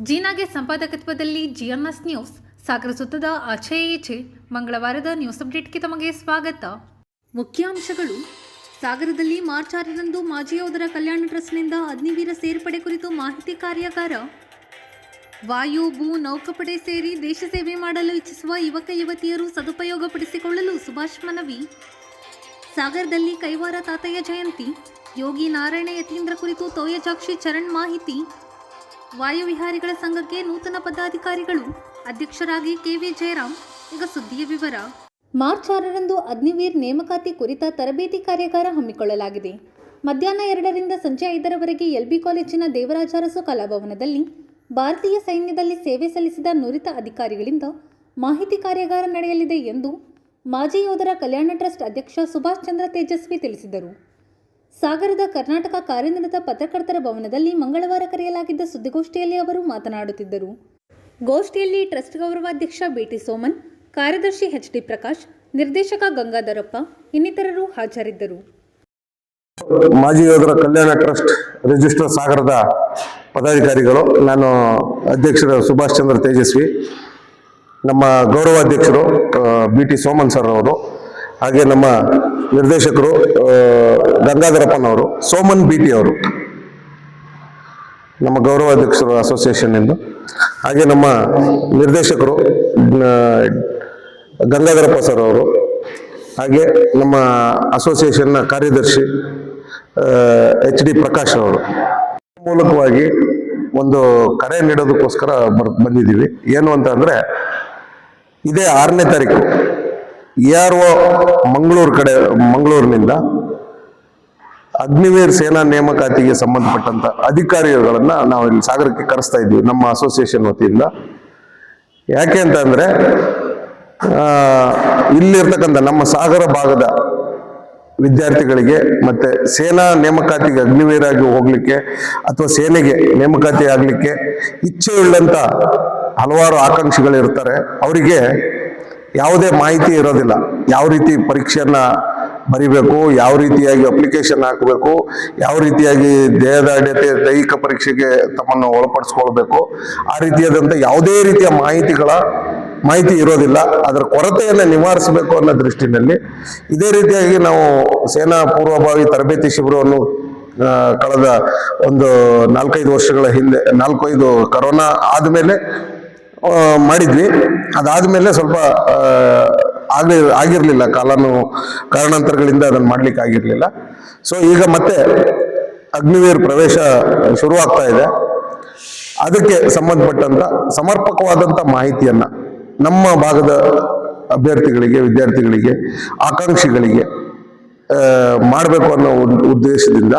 ಜೀನಾಗೆ ಸಂಪಾದಕತ್ವದಲ್ಲಿ GMS news ಸಾಗರ ಸುತ್ತದ ಆಚೆ ಈಚೆ ಮಂಗಳವಾರದ news ಅಪ್ಡೇಟ್ಗೆ ತಮಗೆ ಸ್ವಾಗತ. ಮುಖ್ಯಾಂಶಗಳು. ಸಾಗರದಲ್ಲಿ ಮಾರ್ಚ್ 6ರಂದು ಮಾಜಿ ಯೋಧರ ಕಲ್ಯಾಣ ಟ್ರಸ್ಟ್ನಿಂದ ಅಗ್ನಿವೀರ ಸೇರ್ಪಡೆ ಕುರಿತು ಮಾಹಿತಿ ಕಾರ್ಯಾಗಾರ. ವಾಯು ಭೂ ನೌಕಾಪಡೆ ಸೇರಿ ದೇಶ ಸೇವೆ ಮಾಡಲು ಇಚ್ಛಿಸುವ ಯುವಕ ಯುವತಿಯರು ಸದುಪಯೋಗಪಡಿಸಿಕೊಳ್ಳಲು ಸುಭಾಷ್ ಮನವಿ. ಸಾಗರದಲ್ಲಿ ಕೈವಾರ ತಾತಯ್ಯ ಜಯಂತಿ. ಯೋಗಿ ನಾರಾಯಣ ಯತೀಂದ್ರ ಕುರಿತು ತೋಯಜಾಕ್ಷಿ ಚರಣ್ ಮಾಹಿತಿ. ವಾಯುವಿಹಾರಿಗಳ ಸಂಘಕ್ಕೆ ನೂತನ ಪದಾಧಿಕಾರಿಗಳು, ಅಧ್ಯಕ್ಷರಾಗಿ ಕೆವಿ ಜಯರಾಮ್. ಈಗ ಸುದ್ದಿಯ ವಿವರ. ಮಾರ್ಚ್ 6ರಂದು ಅಗ್ನಿವೀರ್ ನೇಮಕಾತಿ ಕುರಿತ ತರಬೇತಿ ಕಾರ್ಯಾಗಾರ ಹಮ್ಮಿಕೊಳ್ಳಲಾಗಿದೆ. ಮಧ್ಯಾಹ್ನ 2ರಿಂದ ಸಂಜೆ 5ರವರೆಗೆ ಎಲ್ಬಿ ಕಾಲೇಜಿನ ದೇವರಾಜ ಅರಸು ಕಲಾಭವನದಲ್ಲಿ ಭಾರತೀಯ ಸೈನ್ಯದಲ್ಲಿ ಸೇವೆ ಸಲ್ಲಿಸಿದ ನುರಿತ ಅಧಿಕಾರಿಗಳಿಂದ ಮಾಹಿತಿ ಕಾರ್ಯಾಗಾರ ನಡೆಯಲಿದೆ ಎಂದು ಮಾಜಿ ಯೋಧರ ಕಲ್ಯಾಣ ಟ್ರಸ್ಟ್ ಅಧ್ಯಕ್ಷ ಸುಭಾಷ್ ಚಂದ್ರ ತೇಜಸ್ವಿ ತಿಳಿಸಿದರು. ಸಾಗರದ ಕರ್ನಾಟಕ ಕಾರ್ಯನಿರತ ಪತ್ರಕರ್ತರ ಭವನದಲ್ಲಿ ಮಂಗಳವಾರ ಕರೆಯಲಾಗಿದ್ದ ಸುದ್ದಿಗೋಷ್ಠಿಯಲ್ಲಿ ಅವರು ಮಾತನಾಡುತ್ತಿದ್ದರು. ಗೋಷ್ಠಿಯಲ್ಲಿ ಟ್ರಸ್ಟ್ ಗೌರವಾಧ್ಯಕ್ಷ ಬಿಟಿ ಸೋಮನ್, ಕಾರ್ಯದರ್ಶಿ ಎಚ್ಡಿ ಪ್ರಕಾಶ್, ನಿರ್ದೇಶಕ ಗಂಗಾಧರಪ್ಪ ಇನ್ನಿತರರು ಹಾಜರಿದ್ದರು. ಮಾಜಿ ಯೋಧರ ಕಲ್ಯಾಣ ಟ್ರಸ್ಟ್ ರಿಜಿಸ್ಟರ್ ಸಾಗರದ ಪದಾಧಿಕಾರಿಗಳು, ನಾನು ಅಧ್ಯಕ್ಷರು ಸುಭಾಷ್ ಚಂದ್ರ ತೇಜಸ್ವಿ, ನಮ್ಮ ಗೌರವಾಧ್ಯಕ್ಷರು ಬಿಟಿ ಸೋಮನ್ ಸರ್ ಅವರು, ಹಾಗೆ ನಮ್ಮ ನಿರ್ದೇಶಕರು ಗಂಗಾಧರಪ್ಪನವರು, ಸೋಮನ್ ಬಿಟಿ ಅವರು, ನಮ್ಮ ಗೌರವಾಧ್ಯಕ್ಷರು ಅಸೋಸಿಯೇಷನ್ ಎಂದು, ಹಾಗೆ ನಮ್ಮ ನಿರ್ದೇಶಕರು ಗಂಗಾಧರಪ್ಪ ಸರ್ ಅವರು, ಹಾಗೆ ನಮ್ಮ ಅಸೋಸಿಯೇಷನ್ನ ಕಾರ್ಯದರ್ಶಿ ಎಚ್ ಡಿ ಪ್ರಕಾಶ್ ಅವರು ಮೂಲಕವಾಗಿ ಒಂದು ಕರೆ ನೀಡೋದಕ್ಕೋಸ್ಕರ ಬಂದಿದ್ದೀವಿ. ಏನು ಅಂತ ಅಂದರೆ, ಇದೇ 6ನೇ ತಾರೀಕು ERO ಮಂಗಳೂರಿನಿಂದ ಅಗ್ನಿವೀರ್ ಸೇನಾ ನೇಮಕಾತಿಗೆ ಸಂಬಂಧಪಟ್ಟಂತ ಅಧಿಕಾರಿಗಳನ್ನ ನಾವು ಇಲ್ಲಿ ಸಾಗರಕ್ಕೆ ಕರೆಸ್ತಾ ಇದ್ದೀವಿ ನಮ್ಮ ಅಸೋಸಿಯೇಷನ್ ವತಿಯಿಂದ. ಯಾಕೆ ಅಂತ ಅಂದ್ರೆ, ಇಲ್ಲಿರ್ತಕ್ಕಂಥ ನಮ್ಮ ಸಾಗರ ಭಾಗದ ವಿದ್ಯಾರ್ಥಿಗಳಿಗೆ ಮತ್ತೆ ಸೇನಾ ನೇಮಕಾತಿಗೆ ಅಗ್ನಿವೀರಾಗಿ ಹೋಗ್ಲಿಕ್ಕೆ ಅಥವಾ ಸೇನೆಗೆ ನೇಮಕಾತಿ ಆಗ್ಲಿಕ್ಕೆ ಇಚ್ಛೆಯುಳ್ಳಂತ ಹಲವಾರು ಆಕಾಂಕ್ಷಿಗಳಿರ್ತಾರೆ. ಅವರಿಗೆ ಯಾವುದೇ ಮಾಹಿತಿ ಇರೋದಿಲ್ಲ. ಯಾವ ರೀತಿ ಪರೀಕ್ಷೆಯನ್ನ ಬರಿಬೇಕು, ಯಾವ ರೀತಿಯಾಗಿ ಅಪ್ಲಿಕೇಶನ್ ಹಾಕಬೇಕು, ಯಾವ ರೀತಿಯಾಗಿ ದೇಹದಾಢ್ಯತೆ ದೈಹಿಕ ಪರೀಕ್ಷೆಗೆ ತಮ್ಮನ್ನು ಒಳಪಡಿಸ್ಕೊಳ್ಬೇಕು, ಆ ರೀತಿಯಾದಂಥ ಯಾವುದೇ ರೀತಿಯ ಮಾಹಿತಿ ಇರೋದಿಲ್ಲ. ಅದರ ಕೊರತೆಯನ್ನು ನಿವಾರಿಸಬೇಕು ಅನ್ನೋ ದೃಷ್ಟಿನಲ್ಲಿ ಇದೇ ರೀತಿಯಾಗಿ ನಾವು ಸೇನಾ ಪೂರ್ವಭಾವಿ ತರಬೇತಿ ಶಿಬಿರವನ್ನು ಕಳೆದ ಒಂದು 4-5 ವರ್ಷಗಳ ಹಿಂದೆ, 4-5 ಕರೋನಾ ಆದಮೇಲೆ ಮಾಡಿದ್ವಿ. ಅದಾದ್ಮೇಲೆ ಸ್ವಲ್ಪ ಆಗಿರ್ಲಿಲ್ಲ, ಕಾರಣಾಂತರಗಳಿಂದ ಅದನ್ನು ಮಾಡ್ಲಿಕ್ಕೆ ಆಗಿರ್ಲಿಲ್ಲ. ಸೊ ಈಗ ಮತ್ತೆ ಅಗ್ನಿವೀರ್ ಪ್ರವೇಶ ಶುರುವಾಗ್ತಾ ಇದೆ. ಅದಕ್ಕೆ ಸಂಬಂಧಪಟ್ಟಂತ ಸಮರ್ಪಕವಾದಂತ ಮಾಹಿತಿಯನ್ನ ನಮ್ಮ ಭಾಗದ ಅಭ್ಯರ್ಥಿಗಳಿಗೆ, ವಿದ್ಯಾರ್ಥಿಗಳಿಗೆ, ಆಕಾಂಕ್ಷಿಗಳಿಗೆ ಮಾಡಬೇಕು ಅನ್ನೋ ಉದ್ದೇಶದಿಂದ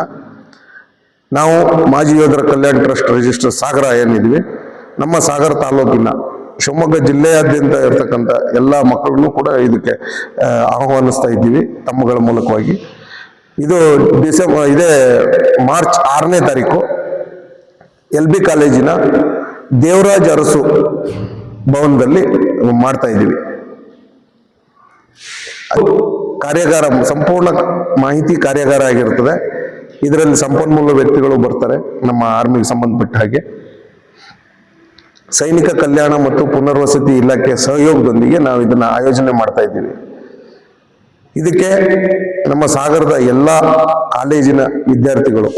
ನಾವು ಮಾಜಿ ಯೋಧರ ಕಲ್ಯಾಣ ಟ್ರಸ್ಟ್ ರಿಜಿಸ್ಟರ್ ಸಾಗರ ಏನಿದ್ವಿ, ನಮ್ಮ ಸಾಗರ ತಾಲೂಕಿನ ಶಿವಮೊಗ್ಗ ಜಿಲ್ಲೆಯಾದ್ಯಂತ ಇರತಕ್ಕಂಥ ಎಲ್ಲ ಮಕ್ಕಳನ್ನು ಕೂಡ ಇದಕ್ಕೆ ಆಹ್ವಾನಿಸ್ತಾ ಇದ್ದೀವಿ ತಮ್ಮಗಳ ಮೂಲಕವಾಗಿ. ಇದು ಇದೇ ಮಾರ್ಚ್ 6ನೇ ತಾರೀಕು LB ಕಾಲೇಜಿನ ದೇವರಾಜ ಅರಸು ಭವನದಲ್ಲಿ ಮಾಡ್ತಾ ಇದ್ದೀವಿ. ಕಾರ್ಯಾಗಾರ ಸಂಪೂರ್ಣ ಮಾಹಿತಿ ಕಾರ್ಯಾಗಾರ ಆಗಿರ್ತದೆ. ಇದರಲ್ಲಿ ಸಂಪನ್ಮೂಲ ವ್ಯಕ್ತಿಗಳು ಬರ್ತಾರೆ, ನಮ್ಮ ಆರ್ಮಿಗೆ ಸಂಬಂಧಪಟ್ಟ ಹಾಗೆ. ಸೈನಿಕ ಕಲ್ಯಾಣ ಮತ್ತು ಪುನರ್ವಸತಿ ಇಲಾಖೆ ಸಹಯೋಗದೊಂದಿಗೆ ನಾವು ಇದನ್ನ ಆಯೋಜನೆ ಮಾಡ್ತಾ ಇದ್ದೀವಿ. ಇದಕ್ಕೆ ನಮ್ಮ ಸಾಗರದ ಎಲ್ಲ ಕಾಲೇಜಿನ ವಿದ್ಯಾರ್ಥಿಗಳು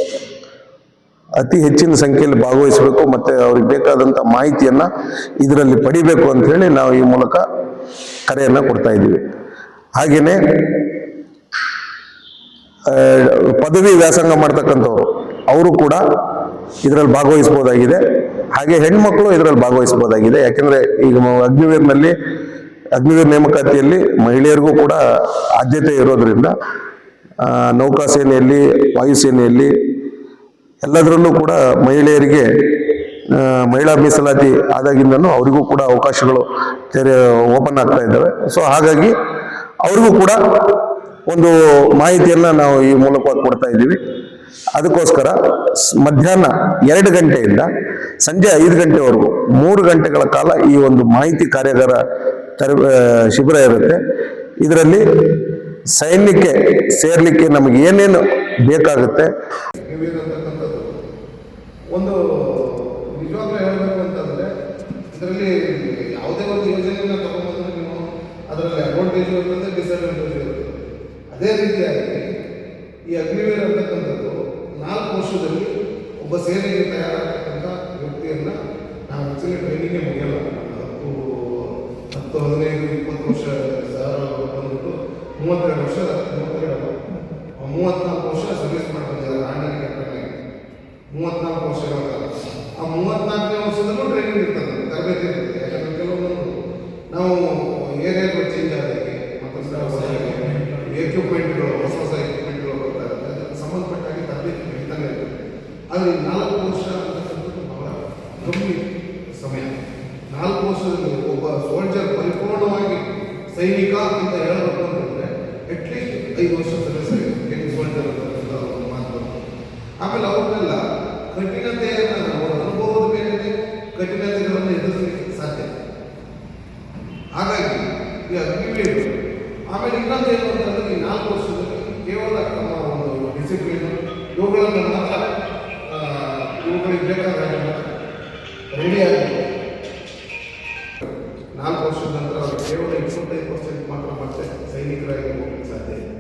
ಅತಿ ಹೆಚ್ಚಿನ ಸಂಖ್ಯೆಯಲ್ಲಿ ಭಾಗವಹಿಸಬೇಕು, ಮತ್ತೆ ಅವ್ರಿಗೆ ಬೇಕಾದಂಥ ಮಾಹಿತಿಯನ್ನ ಇದರಲ್ಲಿ ಪಡಿಬೇಕು ಅಂತ ಹೇಳಿ ನಾವು ಈ ಮೂಲಕ ಕರೆಯನ್ನ ಕೊಡ್ತಾ ಇದ್ದೀವಿ. ಹಾಗೇನೆ ಪದವಿ ವ್ಯಾಸಂಗ ಮಾಡ್ತಕ್ಕಂಥವ್ರು ಅವರು ಕೂಡ ಇದರಲ್ಲಿ ಭಾಗವಹಿಸಬಹುದಾಗಿದೆ. ಹಾಗೆ ಹೆಣ್ಮಕ್ಳು ಇದರಲ್ಲಿ ಭಾಗವಹಿಸಬಹುದಾಗಿದೆ. ಯಾಕೆಂದ್ರೆ ಈಗ ಅಗ್ನಿವೀರ್ ನೇಮಕಾತಿಯಲ್ಲಿ ಮಹಿಳೆಯರಿಗೂ ಕೂಡ ಆದ್ಯತೆ ಇರೋದ್ರಿಂದ ನೌಕಾಸೇನೆಯಲ್ಲಿ, ವಾಯುಸೇನೆಯಲ್ಲಿ ಎಲ್ಲದರಲ್ಲೂ ಕೂಡ ಮಹಿಳೆಯರಿಗೆ ಮಹಿಳಾ ಮೀಸಲಾತಿ ಆದಾಗಿಂದನೂ ಅವರಿಗೂ ಕೂಡ ಅವಕಾಶಗಳು ಓಪನ್ ಆಗ್ತಾ ಇದ್ದಾವೆ. ಸೊ ಹಾಗಾಗಿ ಅವ್ರಿಗೂ ಕೂಡ ಒಂದು ಮಾಹಿತಿಯನ್ನ ನಾವು ಈ ಮೂಲಕ ಕೊಡ್ತಾ ಇದ್ದೀವಿ. ಅದಕ್ಕೋಸ್ಕರ ಮಧ್ಯಾಹ್ನ 2 ಗಂಟೆಯಿಂದ ಸಂಜೆ 5 ಗಂಟೆವರೆಗೂ 3 ಗಂಟೆಗಳ ಕಾಲ ಈ ಒಂದು ಮಾಹಿತಿ ಕಾರ್ಯಾಗಾರ ಶಿಬಿರ ಇರುತ್ತೆ. ಇದರಲ್ಲಿ ಸೈನ್ಯಕ್ಕೆ ಸೇರ್ಲಿಕ್ಕೆ ನಮಗೆ ಏನೇನು ಬೇಕಾಗುತ್ತೆ ಇರತಕ್ಕಂಥದ್ದು ಒಂದು ನಿಜವಾಗ್ಲೂ ಹೇಳಬೇಕು ಅಂತಂದರೆ ಇದರಲ್ಲಿ ಯಾವುದೇ ಒಂದು ಯೋಜನೆಯನ್ನು ತಗೊಂಡ್ಬಂದ್ರೆ ನೀವು ಅದರಲ್ಲಿ ಅಡ್ವಾಂಟೇಜ್ ಇರ್ತದೆ, ಡಿಸ್ಅಡ್ವಾಂಟೇಜ್ ಇರ್ತದೆ. ಅದೇ ರೀತಿಯಾಗಿ ಈ ಅಗ್ನಿವೀರ್ ಅಂತಕ್ಕಂಥದ್ದು 4 ವರ್ಷದಲ್ಲಿ ಒಬ್ಬ ಸೇನೆಗೆ ತಯಾರಾಗತಕ್ಕಂಥ ವ್ಯಕ್ತಿಯನ್ನು ನಾವು ಆ್ಯಕ್ಚುಲಿ ಟ್ರೈನಿಂಗೇ ಮುಗಿಯಲ್ಲ. 10, 15, 20 ವರ್ಷ ಬಂದ್ಬಿಟ್ಟು 32 ವರ್ಷ 34 ವರ್ಷ ಸರ್ವಿಸ್ ಮಾಡ್ಕೊಂಡಿದ್ದಾರೆ ಆರ್ಡಿನರಿ ಕ್ಯಾಪ್ಟನ್ ಆಗಿ 34 ವರ್ಷಗಳ ಕಾಲ. ಆ 34ನೇ ವರ್ಷದಲ್ಲೂ ಟ್ರೈನಿಂಗ್ ಇರ್ತದೆ, ತರಬೇತಿ ಇರ್ತದೆ. ಯಾಕಂದರೆ ಕೆಲವೊಂದು ನಾವು ಏರಿಯಾಗಳು ಚೇಂಜ್ ಆದಾಗೆ ಮತ್ತು ಎಕ್ವಿಪ್ಮೆಂಟ್ಗಳು ಹೊಸ ಎಕ್ವಿಪ್ಮೆಂಟ್ಗಳು ಬರ್ತಾ ಇರುತ್ತೆ, ಅದಕ್ಕೆ ಸಂಬಂಧಪಟ್ಟಾಗಿ ತರಬೇತಿ ನಡೀತಾನೆ ಇರ್ತದೆ. ಆದರೆ 4 ವರ್ಷ ಅಂತಕ್ಕಂಥದ್ದು ಬಹಳ ಕಮ್ಮಿ ಸಮಯ. 4 ವರ್ಷದಲ್ಲಿ ಒಬ್ಬ ಸೋಲ್ಜರ್ ಪರಿಪೂರ್ಣವಾಗಿ ಸೈನಿಕ ಅಂತ ಹೇಳಬೇಕು ಅಂತಂದರೆ ಅಟ್ಲೀಸ್ಟ್ 5 ವರ್ಷ ಸರ್ವಿಸ್ ಆಗಿದೆ ಸೋಲ್ಜರ್ ಅಂತಕ್ಕಂಥ ಒಂದು ಮಾತು. ಆಮೇಲೆ ಅವ್ರನ್ನೆಲ್ಲ ಕಠಿಣತೆಯನ್ನು ಅವರ ಅನುಭವದ ಮೇಲೆ ಕಠಿಣತೆಗಳನ್ನು ಎದುರಿಸಲಿಕ್ಕೆ ಸಾಧ್ಯ. ಹಾಗಾಗಿ ಈ ಅಗ್ನಿವೀರ್ ಆಮೇಲೆ ಇನ್ನೊಂದು ಏನು ಅಂತಂದರೆ ಈ 4 ವರ್ಷದಲ್ಲಿ ಕೇವಲ ನಮ್ಮ ಒಂದು ಡಿಸಿಪ್ಲಿನ್ ಇವುಗಳನ್ನು ಮಾತ್ರ ಇವುಗಳಿಗೆ ಬೇಕಾದ ರೆಡಿಯಾಗಿ 4 ವರ್ಷದ ನಂತರ ಅವರು ಕೇವಲ 25% ಮಾತ್ರ ಮತ್ತೆ ಸೈನಿಕರಾಗಿ ಹೋಗಲಿಕ್ಕೆ ಸಾಧ್ಯ ಇದೆ,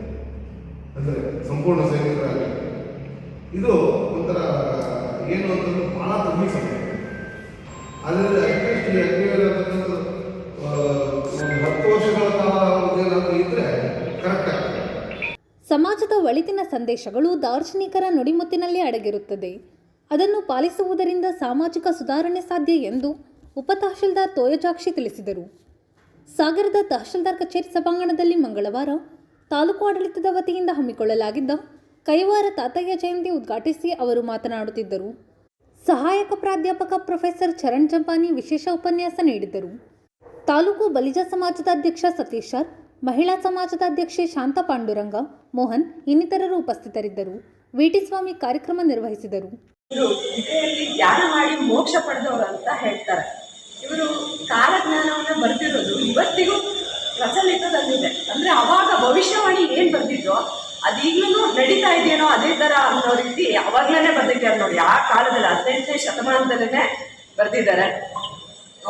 ಅಂದರೆ ಸಂಪೂರ್ಣ ಸೈನಿಕರಾಗಿ. ಇದು ಒಂಥರ ಏನು ಅಂತಂದ್ರೆ ಭಾಳ ಕಮ್ಮಿ ಸಮಯ. ಅದರಿಂದ ಅಟ್ಲೀಸ್ಟ್ ಈ ಅಗ್ನಿವೀರ್ ಅಂತಕ್ಕಂಥದ್ದು 10 ವರ್ಷಗಳ ಕಾಲ ಏನಾದರೂ ಇದ್ದರೆ ಕರೆಕ್ಟ್ ಆಗ್ತದೆ. ಸಮಾಜದ ಒಳಿತಿನ ಸಂದೇಶಗಳು ದಾರ್ಶನಿಕರ ನುಡಿಮುತ್ತಿನಲ್ಲಿ ಅಡಗಿರುತ್ತದೆ. ಅದನ್ನು ಪಾಲಿಸುವುದರಿಂದ ಸಾಮಾಜಿಕ ಸುಧಾರಣೆ ಸಾಧ್ಯ ಎಂದು ಉಪತಹಶೀಲ್ದಾರ್ ತೋಯಜಾಕ್ಷಿ ತಿಳಿಸಿದರು. ಸಾಗರದ ತಹಶೀಲ್ದಾರ್ ಕಚೇರಿ ಸಭಾಂಗಣದಲ್ಲಿ ಮಂಗಳವಾರ ತಾಲೂಕು ಆಡಳಿತದ ವತಿಯಿಂದ ಹಮ್ಮಿಕೊಳ್ಳಲಾಗಿದ್ದ ಕೈವಾರ ತಾತಯ್ಯ ಜಯಂತಿ ಉದ್ಘಾಟಿಸಿ ಅವರು ಮಾತನಾಡುತ್ತಿದ್ದರು. ಸಹಾಯಕ ಪ್ರಾಧ್ಯಾಪಕ ಪ್ರೊಫೆಸರ್ ಚರಣ್ ಜಂಪಾನಿ ವಿಶೇಷ ಉಪನ್ಯಾಸ ನೀಡಿದ್ದರು. ತಾಲೂಕು ಬಲಿಜ ಸಮಾಜದ ಅಧ್ಯಕ್ಷ ಸತೀಶರ್, ಮಹಿಳಾ ಸಮಾಜದ ಅಧ್ಯಕ್ಷೆ ಶಾಂತ ಪಾಂಡುರಂಗ, ಮೋಹನ್ ಇನ್ನಿತರರು ಉಪಸ್ಥಿತರಿದ್ದರು. ವಿಟಿ ಸ್ವಾಮಿ ಕಾರ್ಯಕ್ರಮ ನಿರ್ವಹಿಸಿದರು. ಇವರು ಇದರಲ್ಲಿ ಧ್ಯಾನ ಮಾಡಿ ಮೋಕ್ಷ ಪಡೆದವರು ಅಂತ ಹೇಳ್ತಾರೆ. ಇವರು ಕಾಲಜ್ಞಾನವನ್ನು ಬರೆದಿರೋದು ಇವತ್ತಿಗೂ ಪ್ರಚಲಿತದಲ್ಲಿದೆ. ಅಂದರೆ ಅವಾಗ ಭವಿಷ್ಯವಾಣಿ ಏನು ಬರೆದಿದ್ದೋ ಅದು ಈಗಲೂ ನಡೀತಾ ಇದೆಯೇನೋ ಅದೇ ಥರ ಅನ್ನೋ ರೀತಿ ಅವಾಗಲೇ ಬರೆದಿದ್ದಾರೆ ನೋಡಿ. ಆ ಕಾಲದಲ್ಲಿ 18ನೇ ಶತಮಾನದಲ್ಲೇ ಬರೆದಿದ್ದಾರೆ.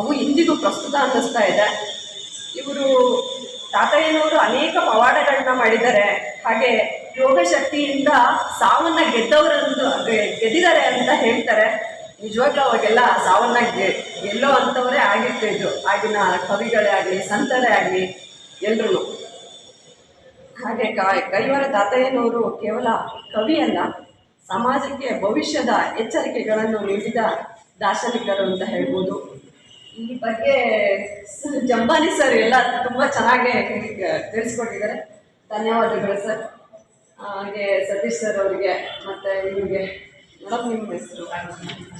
ಅವು ಇಂದಿಗೂ ಪ್ರಸ್ತುತ ಅನ್ನಿಸ್ತಾ ಇದೆ. ಇವರು ತಾತಯ್ಯನವರು ಅನೇಕ ಪವಾಡಗಳನ್ನ ಮಾಡಿದ್ದಾರೆ. ಹಾಗೆ ಯೋಗ ಶಕ್ತಿಯಿಂದ ಸಾವನ್ನ ಗೆದ್ದಿದ್ದಾರೆ ಅಂತ ಹೇಳ್ತಾರೆ. ನಿಜವಾಗ್ಲೂ ಅವಾಗೆಲ್ಲ ಸಾವನ್ನ ಗೆಲ್ಲೋ ಅಂಥವರೇ ಆಗಿರ್ತಿದ್ರು, ಆಗಿನ ಕವಿಗಳೇ ಆಗಲಿ ಸಂತರೇ ಆಗಲಿ ಎಲ್ಲರೂ. ಹಾಗೆ ಕೈವಾರ ತಾತಯ್ಯನವರು ಕೇವಲ ಕವಿಯಲ್ಲ, ಸಮಾಜಕ್ಕೆ ಭವಿಷ್ಯದ ಎಚ್ಚರಿಕೆಗಳನ್ನು ನೀಡಿದ ದಾರ್ಶನಿಕರು ಅಂತ ಹೇಳ್ಬೋದು. ಈ ಬಗ್ಗೆ ಜಂಬಾನಿ ಸರ್ ಎಲ್ಲ ತುಂಬ ಚೆನ್ನಾಗಿ ತಿಳಿಸ್ಕೊಟ್ಟಿದ್ದಾರೆ. ಧನ್ಯವಾದಗಳು ಸರ್. ಹಾಗೆ ಸತೀಶ್ ಸರ್ ಅವರಿಗೆ ಮತ್ತು ಇವ್ರಿಗೆ ಮೇಡಮ್ ನಿಮ್ಮ ಹೆಸರು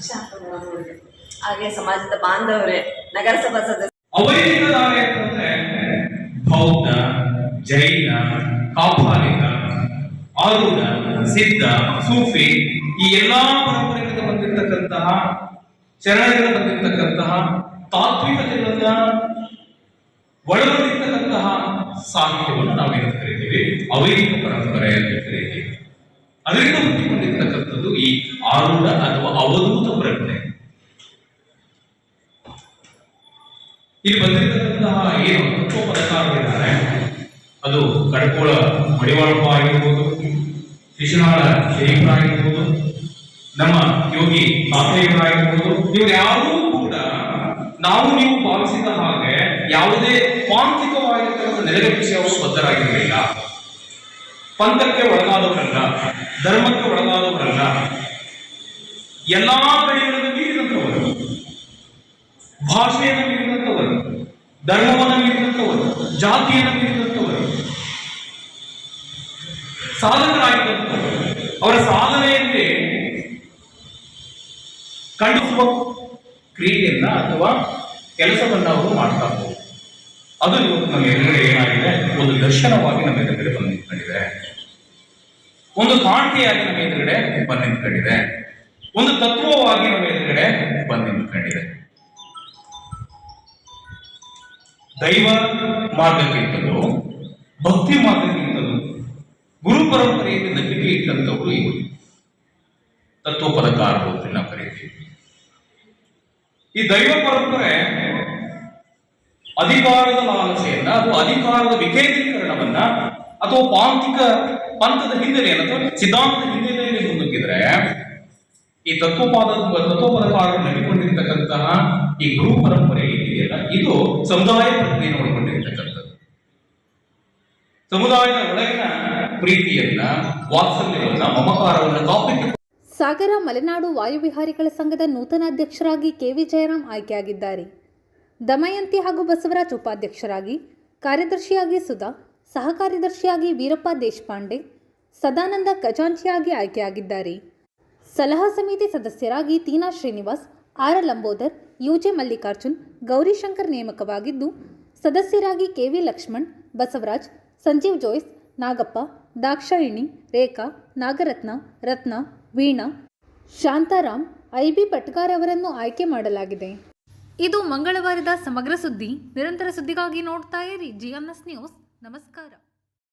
ಶಾಂತ ಮೇಡಮ್ ಅವರಿಗೆ, ಹಾಗೆ ಸಮಾಜದ ಬಾಂಧವರೇ, ನಗರಸಭಾ ಸದಸ್ಯ. ಅವೈದಿಕ ದಾರಿ ಅಂತಂದ್ರೆ ಬೌದ್ಧ, ಜೈನ, ಕಾಪಾಲಿಕ, ಆರೂಢ, ಸಿದ್ಧ, ಸೂಫಿ ಈ ಎಲ್ಲಾ ಪರಂಪರೆಗಳಿಂದ ಬಂದಿರತಕ್ಕಂತಹ ಚರಣಗಳಿಂದ ಬಂದಿರತಕ್ಕಂತಹ ತಾತ್ವಿಕತೆಗಳನ್ನ ಒಳಗೊಂಡಿರ್ತಕ್ಕಂತಹ ಸಾಹಿತ್ಯವನ್ನು ನಾವೇನು ಕರಿತೀವಿ ಅವೈದಿಕ ಪರಂಪರೆ ಅಂತ ಕರಿತೀವಿ. ಅದರಿಂದ ಹುಟ್ಟಿಕೊಂಡಿರ್ತಕ್ಕಂಥದ್ದು ಈ ಆರೂಢ ಅಥವಾ ಅವಧೂತ ಪ್ರಜ್ಞೆ. ಇಲ್ಲಿ ಬಂದಿರತಕ್ಕಂತಹ ಏನು ತತ್ವ ಪದಕಾರರಿದ್ದಾರೆ, ಅದು ಕಡ್ಕೋಳ ಮಡಿವಾಳಪ್ಪ ಆಗಿರ್ಬೋದು, ಶಿಶುನಾಳ ಶರೀಫ್ ಆಗಿರ್ಬೋದು, ನಮ್ಮ ಯೋಗಿ ತಾತಯ್ಯರಾಗಿರ್ಬೋದು, ಇವ್ರು ಯಾರೂ ಕೂಡ ನಾವು ನೀವು ಭಾವಿಸಿದ ಹಾಗೆ ಯಾವುದೇ ಪಾಂಥಿಕವಾಗಿರ್ತಕ್ಕಂಥ ನೆಲೆಗಟ್ಟಿಸಿ ಅವರು ಬದ್ಧರಾಗಿರಲಿಲ್ಲ. ಪಂಥಕ್ಕೆ ಒಳಗಾದವರಲ್ಲ, ಧರ್ಮಕ್ಕೆ ಒಳಗಾದವರಲ್ಲ, ಎಲ್ಲಾ ಕಡೆಗಳನ್ನು ಮೀರಿದಂಥವರು, ಭಾಷೆಯನ್ನು ಮೀರಿದಂಥವರು, ಧರ್ಮವನ್ನು ಮೀರಿದಂಥವರು, ಜಾತಿಯನ್ನು ಮೀರಿದಂಥವರು, ಸಾಧಕರಾಗಿದ್ದಂಥವರು. ಅವರ ಸಾಧನೆಯಲ್ಲಿ ಖಂಡಿಸುವ ಕ್ರಿಯೆಯನ್ನ ಅಥವಾ ಕೆಲಸವನ್ನ ಅವರು ಮಾಡ್ತಾ ಹೋಗುವುದು. ಅದು ಇವತ್ತು ನಮ್ಮ ಎದುರುಗಡೆ ಏನಾಗಿದೆ, ಒಂದು ದರ್ಶನವಾಗಿ ನಮ್ಮ ಎದುರುಗಡೆ ಬಂದು ನಿಂತ್ಕೊಂಡಿದೆ, ಒಂದು ಕಾಣಿಕೆಯಾಗಿ ನಮ್ಮ ಎದುರುಗಡೆ ಬಂದು ನಿಂತ್ಕೊಂಡಿದೆ, ಒಂದು ತತ್ವವಾಗಿ ನಮ್ಮ ಎದುರುಗಡೆ ಬಂದು ನಿಂತ್ಕೊಂಡಿದೆ. ದೈವ ಮಾರ್ಗಕ್ಕಿಂತಲೂ ಭಕ್ತಿ ಮಾರ್ಗಕ್ಕಿಂತಲೂ ಪರಂಪರೆಯಲ್ಲಿ ನಂಬಿಕೆ ಇಟ್ಟಂಥವ್ರು ಇವರು ತತ್ವಪದಕಾರರು ಅಂತ ನಾವು ಕರೀತೀವಿ. ಈ ದೈವ ಪರಂಪರೆ ಅಧಿಕಾರದ ಲಾಲಸೆಯನ್ನ ಅಥವಾ ಅಧಿಕಾರದ ವಿಕೇಂದ್ರೀಕರಣವನ್ನ ಅಥವಾ ಪಂಥದ ಹಿನ್ನೆಲೆಯನ್ನು ಅಥವಾ ಸಿದ್ಧಾಂತದ ಹಿನ್ನೆಲೆಯಲ್ಲಿ ಮುಂದಕ್ಕಿದ್ರೆ ಈ ತತ್ವಪದಕಾರರು ನಂಬಿಕೊಂಡಿರ್ತಕ್ಕಂತಹ ಈ ಗುರು ಪರಂಪರೆ ಏನಿದೆಯಲ್ಲ ಇದು ಸಮುದಾಯ ಪ್ರಜ್ಞೆಯನ್ನು ಒಳಗೊಂಡಿರ್ತಕ್ಕಂಥದ್ದು. ಸಮುದಾಯದ ಒಳಗಿನ ಪ್ರೀತಿಯನ್ನ, ವಾತ್ಸಲ್ಯವನ್ನ, ಮಮಕಾರವನ್ನ ಕಾಪಿಟ್ಟು ಸಾಗರ ಮಲೆನಾಡು ವಾಯುವಿಹಾರಿಗಳ ಸಂಘದ ನೂತನ ಅಧ್ಯಕ್ಷರಾಗಿ ಕೆವಿ ಜಯರಾಮ್ ಆಯ್ಕೆಯಾಗಿದ್ದಾರೆ. ದಮಯಂತಿ ಹಾಗೂ ಬಸವರಾಜ್ ಉಪಾಧ್ಯಕ್ಷರಾಗಿ, ಕಾರ್ಯದರ್ಶಿಯಾಗಿ ಸುಧಾ, ಸಹ ಕಾರ್ಯದರ್ಶಿಯಾಗಿ ವೀರಪ್ಪ ದೇಶಪಾಂಡೆ, ಸದಾನಂದ ಖಜಾಂಚಿಯಾಗಿ ಆಯ್ಕೆಯಾಗಿದ್ದಾರೆ. ಸಲಹಾ ಸಮಿತಿ ಸದಸ್ಯರಾಗಿ ತೀನಾ ಶ್ರೀನಿವಾಸ್, ಆರ್ ಲಂಬೋದರ್, ಯುಜೆ ಮಲ್ಲಿಕಾರ್ಜುನ್, ಗೌರಿಶಂಕರ್ ನೇಮಕವಾಗಿದ್ದು, ಸದಸ್ಯರಾಗಿ ಕೆವಿ ಲಕ್ಷ್ಮಣ್, ಬಸವರಾಜ್, ಸಂಜೀವ್ ಜೋಯ್ಸ್, ನಾಗಪ್ಪ, ದಾಕ್ಷಾಯಿಣಿ, ರೇಖಾ, ನಾಗರತ್ನ, ರತ್ನ, ವೀಣಾ, ಶಾಂತಾರಾಮ್, ಐಬಿ ಪಟ್ಗಾರ್ ಅವರನ್ನು ಆಯ್ಕೆ ಮಾಡಲಾಗಿದೆ. ಇದು ಮಂಗಳವಾರದ ಸಮಗ್ರ ಸುದ್ದಿ. ನಿರಂತರ ಸುದ್ದಿಗಾಗಿ ನೋಡ್ತಾ ಇರಿ GNS ನ್ಯೂಸ್. ನಮಸ್ಕಾರ.